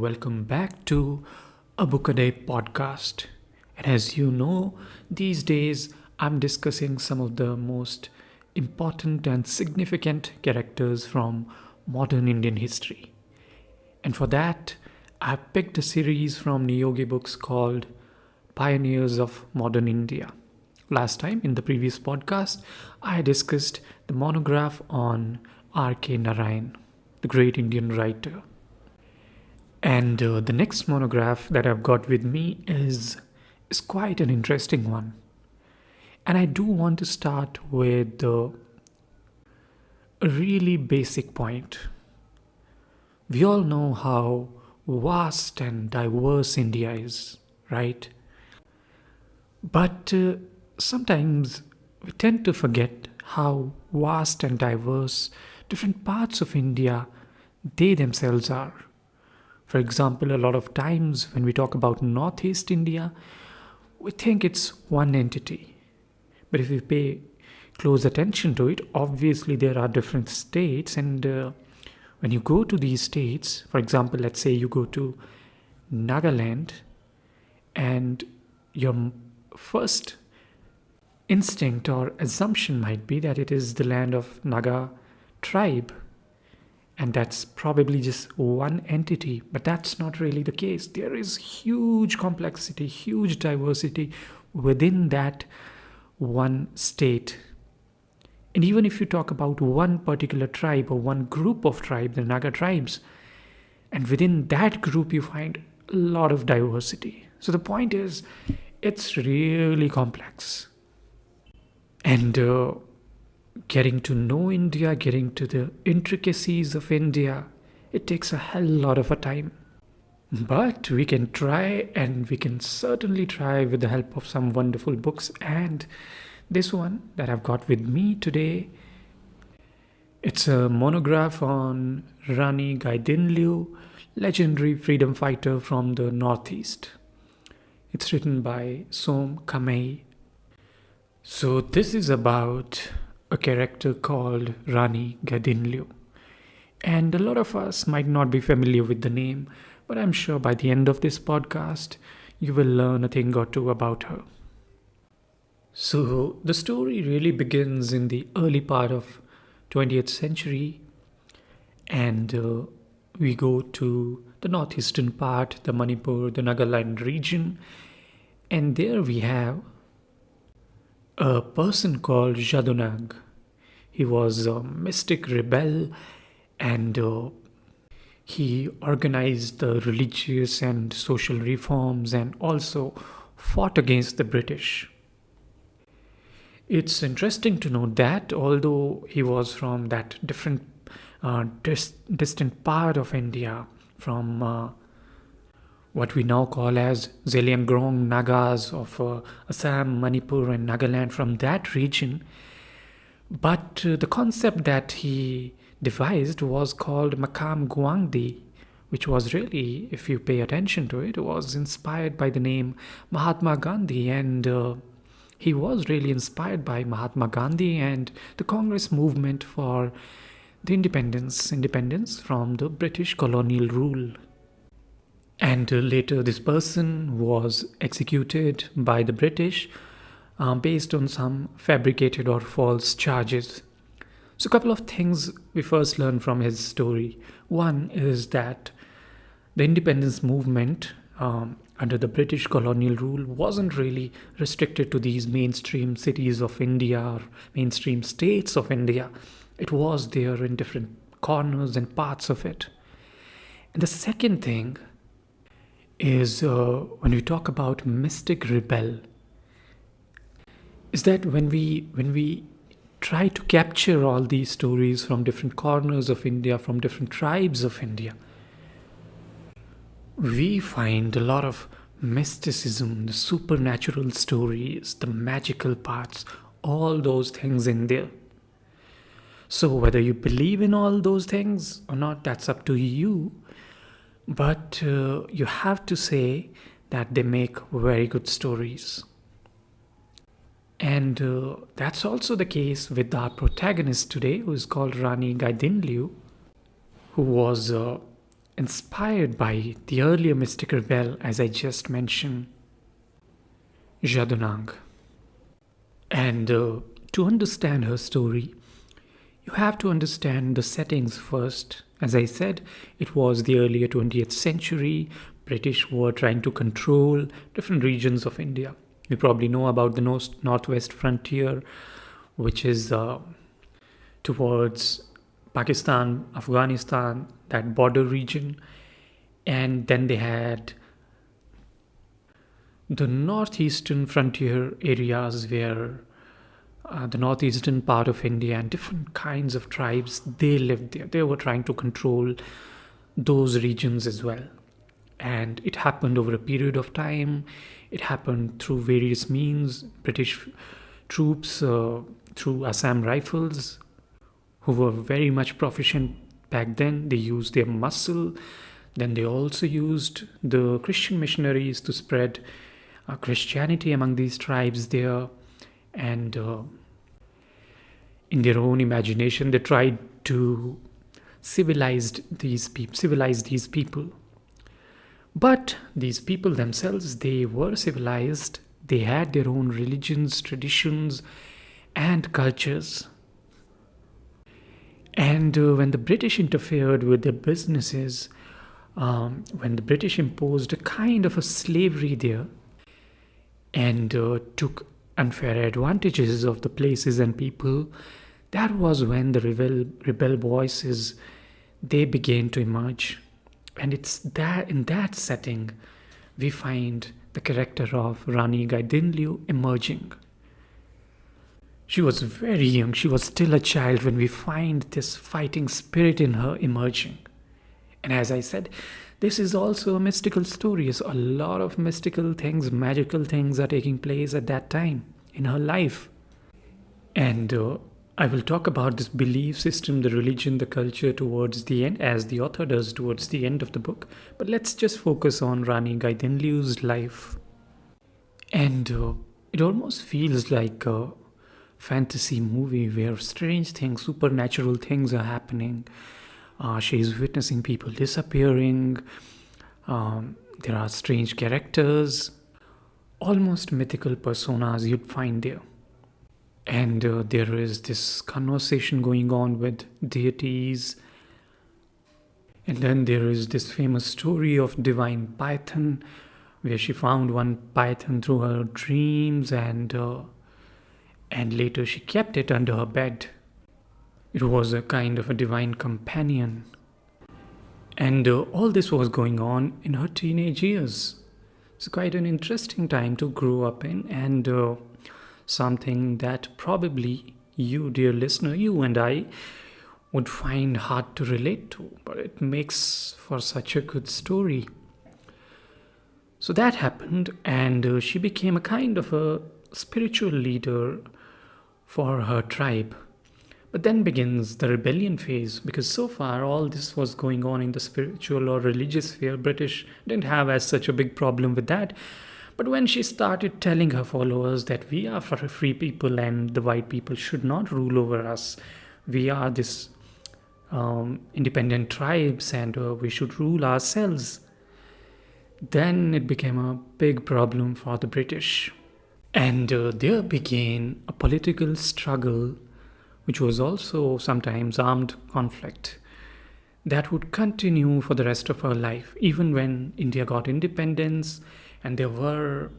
welcome back to a Book a Day podcast. And as you know, these days I'm discussing some of the most important and significant characters from modern Indian history. And for that, I've picked a series from Niyogi Books called Pioneers of Modern India. Last time, in the previous podcast, I discussed the monograph on R.K. Narayan, the great Indian writer. And the next monograph that I've got with me is quite an interesting one. And I do want to start with a really basic point. We all know how vast and diverse India is, right? But sometimes we tend to forget how vast and diverse different parts of India they themselves are. For example, a lot of times when we talk about Northeast India, we think it's one entity. But if we pay close attention to it, obviously there are different states. And when you go to these states, for example, let's say you go to Nagaland, and your first instinct or assumption might be that it is the land of Naga tribe. And that's probably just one entity, but that's not really the case. There is huge complexity, huge diversity within that one state. And even if you talk about one particular tribe or one group of tribes, the Naga tribes, and within that group you find a lot of diversity. So the point is, it's really complex. And getting to know India, getting to the intricacies of India, it takes a hell lot of a time. But we can try, and we can certainly try with the help of some wonderful books. And this one that I've got with me today, it's a monograph on Rani Gaidinliu, legendary freedom fighter from the Northeast. It's written by Kamei. So this is about a character called Rani Gaidinliu. And a lot of us might not be familiar with the name, but I'm sure by the end of this podcast, you will learn a thing or two about her. So the story really begins in the early part of 20th century, and we go to the northeastern part, the Manipur, the Nagaland region, and there we have a person called Jadunag. He was a mystic rebel, and he organized the religious and social reforms and also fought against the British. It's interesting to note that although he was from that different distant part of India, from what we now call as Zeliangrong Nagas of Assam, Manipur and Nagaland, from that region, but the concept that he devised was called Makam Guangdi, which was really, if you pay attention to it, was inspired by the name Mahatma Gandhi. And he was really inspired by Mahatma Gandhi and the Congress movement for the independence from the British colonial rule. And later this person was executed by the British based on some fabricated or false charges. So a couple of things we first learn from his story. One is that the independence movement under the British colonial rule wasn't really restricted to these mainstream cities of India or mainstream states of India. It was there in different corners and parts of it. And the second thing is when we talk about mystic rebel, is that when we try to capture all these stories from different corners of India, from different tribes of India, we find a lot of mysticism, the supernatural stories, the magical parts, all those things in there. So whether you believe in all those things or not, that's up to you. But you have to say that they make very good stories. And that's also the case with our protagonist today, who is called Rani Gaidinliu, who was inspired by the earlier mystic rebel, as I just mentioned, Jadunang. And to understand her story, you have to understand the settings first. As I said, it was the earlier 20th century. British were trying to control different regions of India. You probably know about the northwest frontier, which is towards Pakistan, Afghanistan, that border region. And then they had the northeastern frontier areas where the northeastern part of India and different kinds of tribes, they lived there. They were trying to control those regions as well. And it happened over a period of time. It happened through various means. British troops, through Assam Rifles, who were very much proficient back then. They used their muscle. Then they also used the Christian missionaries to spread Christianity among these tribes there. And in their own imagination, they tried to civilize these people. But these people themselves, they were civilized. They had their own religions, traditions, and cultures. And when the British interfered with their businesses, when the British imposed a kind of a slavery there and took unfair advantages of the places and people, that was when the rebel voices, they began to emerge. And it's that in that setting we find the character of Rani Gaidinliu emerging. She was very young, she was still a child when we find this fighting spirit in her emerging. And as I said, this is also a mystical story. So a lot of mystical things, magical things are taking place at that time in her life. And I will talk about this belief system, the religion, the culture towards the end, as the author does towards the end of the book. But let's just focus on Rani Gaidinliu's life. And it almost feels like a fantasy movie where strange things, supernatural things are happening. She is witnessing people disappearing. There are strange characters, almost mythical personas you'd find there. And there is this conversation going on with deities. And then there is this famous story of divine python, where she found one python through her dreams, and later she kept it under her bed. It was a kind of a divine companion. And all this was going on in her teenage years. It's quite an interesting time to grow up in, and something that probably you, dear listener, you and I would find hard to relate to, but it makes for such a good story. So that happened, and she became a kind of a spiritual leader for her tribe. But then begins the rebellion phase, because so far all this was going on in the spiritual or religious sphere. British didn't have as such a big problem with that. But when she started telling her followers that we are for free people and the white people should not rule over us, we are this independent tribes and we should rule ourselves, then it became a big problem for the British. And there began a political struggle, which was also sometimes armed conflict, that would continue for the rest of her life, even when India got independence. And there were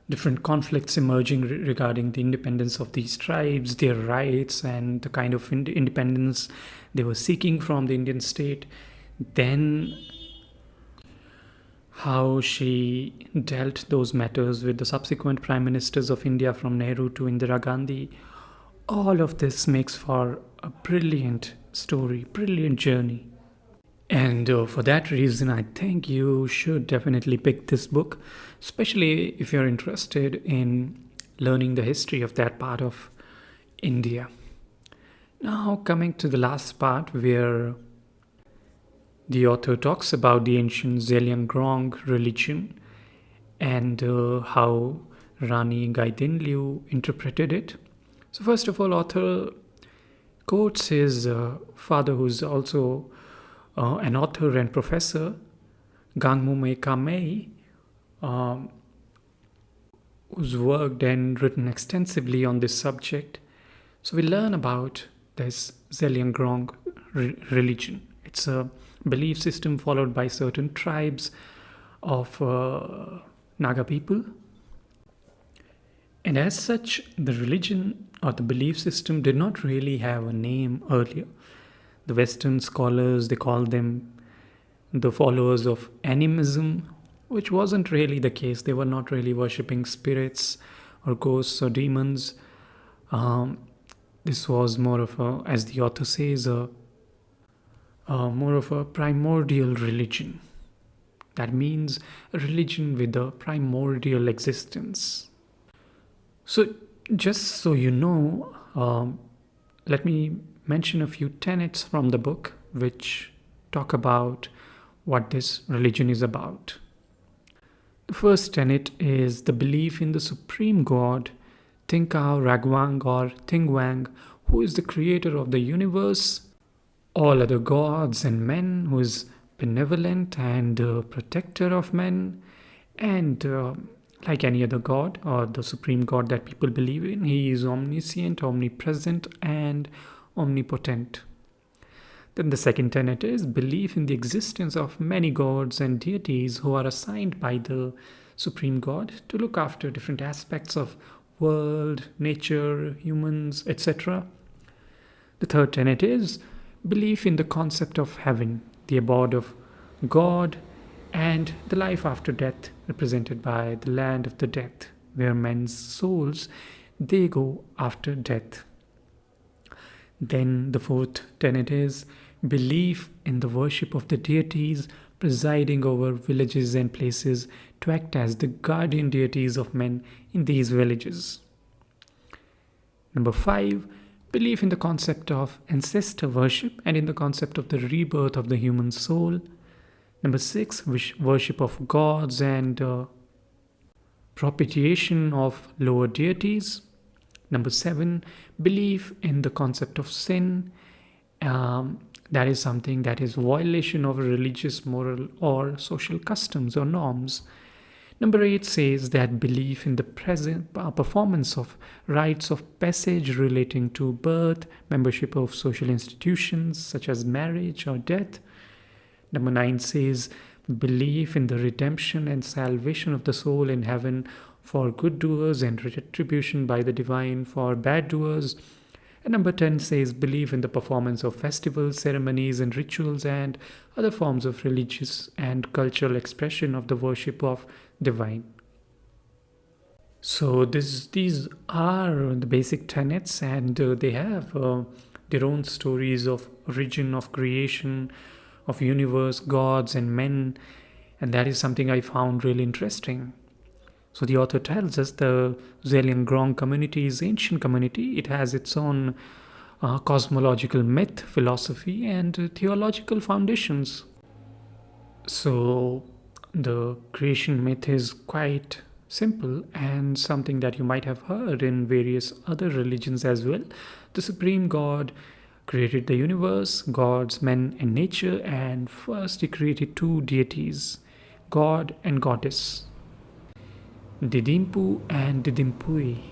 different conflicts emerging regarding the independence of these tribes, their rights, and the kind of independence they were seeking from the Indian state. Then how she dealt those matters with the subsequent prime ministers of India, from Nehru to Indira Gandhi. All of this makes for a brilliant story, brilliant journey. And for that reason, I think you should definitely pick this book, especially if you're interested in learning the history of that part of India. Now, coming to the last part, where the author talks about the ancient Zeliangrong religion and how Rani Gaidinliu interpreted it. So first of all, author quotes his father, who's also An author and professor, Kamei, um, who's worked and written extensively on this subject. So we learn about this Zeliangrong religion. It's a belief system followed by certain tribes of Naga people. And as such, the religion or the belief system did not really have a name earlier. The Western scholars, they call them the followers of animism, which wasn't really the case. They were not really worshipping spirits or ghosts or demons. Um, this was more of a, as the author says, more of a primordial religion. That means a religion with a primordial existence. So, just so you know, let me mention a few tenets from the book which talk about what this religion is about. The first tenet is the belief in the supreme God, Tinkao Ragwang or Tingwang, who is the creator of the universe, all other gods and men, who is benevolent and protector of men, and like any other god or the supreme god that people believe in, he is omniscient, omnipresent, and omnipotent. Then the second tenet is belief in the existence of many gods and deities who are assigned by the supreme god to look after different aspects of world, nature, humans, etc. The third tenet is belief in the concept of heaven, the abode of God, and the life after death, represented by the land of the dead, where men's souls they go after death. Then the fourth tenet is belief in the worship of the deities presiding over villages and places to act as the guardian deities of men in these villages. Number 5, belief in the concept of ancestor worship and in the concept of the rebirth of the human soul. Number 6, worship of gods and propitiation of lower deities. Number 7, belief in the concept of sin. That is something that is violation of religious, moral, or social customs or norms. Number 8 says that belief in the present performance of rites of passage relating to birth, membership of social institutions such as marriage or death. Number 9 says belief in the redemption and salvation of the soul in heaven for good doers and retribution by the divine for bad doers. And number 10 says belief in the performance of festivals, ceremonies, and rituals and other forms of religious and cultural expression of the worship of divine. So these are the basic tenets, and they have their own stories of origin, of creation, of universe, gods, and men, and that is something I found really interesting. So the author tells us the Zeliangrong community is ancient community. It has its own cosmological myth, philosophy, and theological foundations. So the creation myth is quite simple and something that you might have heard in various other religions as well. The supreme God created the universe, gods, men, and nature, and first he created two deities, God and Goddess, Didimpu and Didimpui.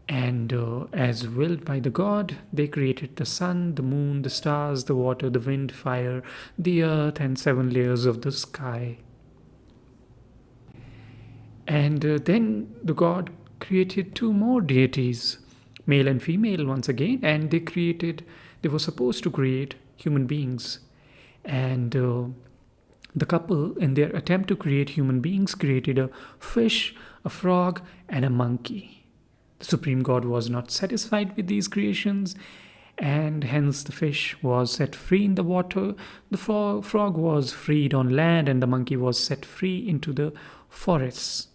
And as willed by the god, they created the sun, the moon, the stars, the water, the wind, fire, the earth, and 7 layers of the sky. And then the god created 2 more deities, male and female once again, and they were supposed to create human beings. And the couple, in their attempt to create human beings, created a fish, a frog, and a monkey. The supreme god was not satisfied with these creations, and hence the fish was set free in the water, the frog was freed on land, and the monkey was set free into the forests.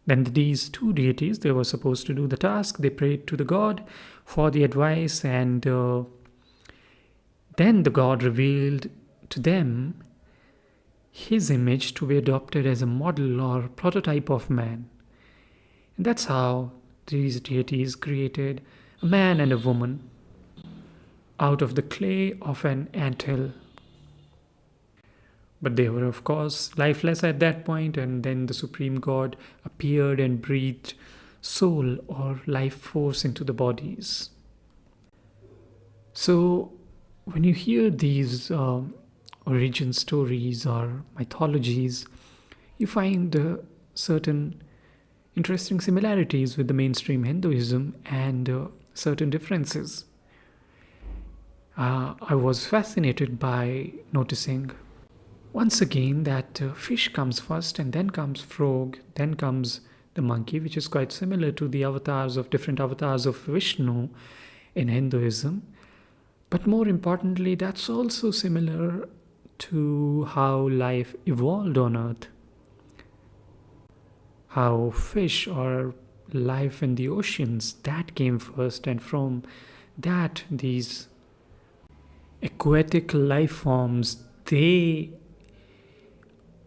Then these 2 deities, they were supposed to do the task. They prayed to the god for the advice, and then the god revealed to them his image to be adopted as a model or prototype of man. And that's how these deities created a man and a woman. out of the clay of an anthill. But they were, of course, lifeless at that point, and then the Supreme God appeared and breathed soul or life force into the bodies. So, when you hear these origin stories or mythologies, you find certain interesting similarities with the mainstream Hinduism and certain differences. I was fascinated by noticing once again that fish comes first, and then comes frog, then comes the monkey, which is quite similar to the different avatars of Vishnu in Hinduism. But more importantly, that's also similar to how life evolved on Earth. How fish or life in the oceans that came first, and from that these aquatic life forms they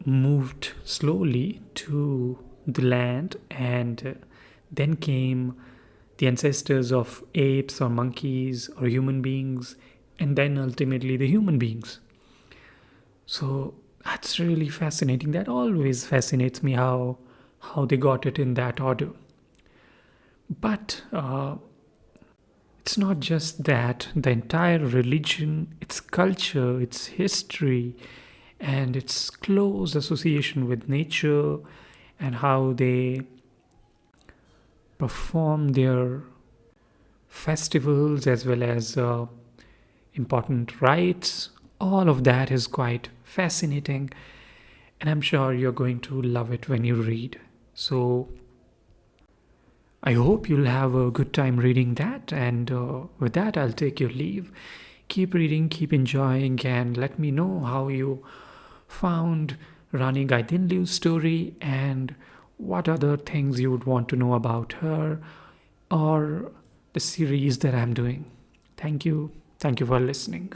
moved slowly to the land, and then came the ancestors of apes or monkeys or human beings, and then ultimately the human beings. So that's really fascinating. That always fascinates me how they got it in that order. But it's not just that. The entire religion, its culture, its history, and its close association with nature, and how they perform their festivals as well as important rites, all of that is quite fascinating, and I'm sure you're going to love it when you read. So I hope you'll have a good time reading that, and with that, I'll take your leave. Keep reading, keep enjoying, and let me know how you found Rani Gaidinliu's story and what other things you would want to know about her or the series that I'm doing. Thank you. Thank you for listening.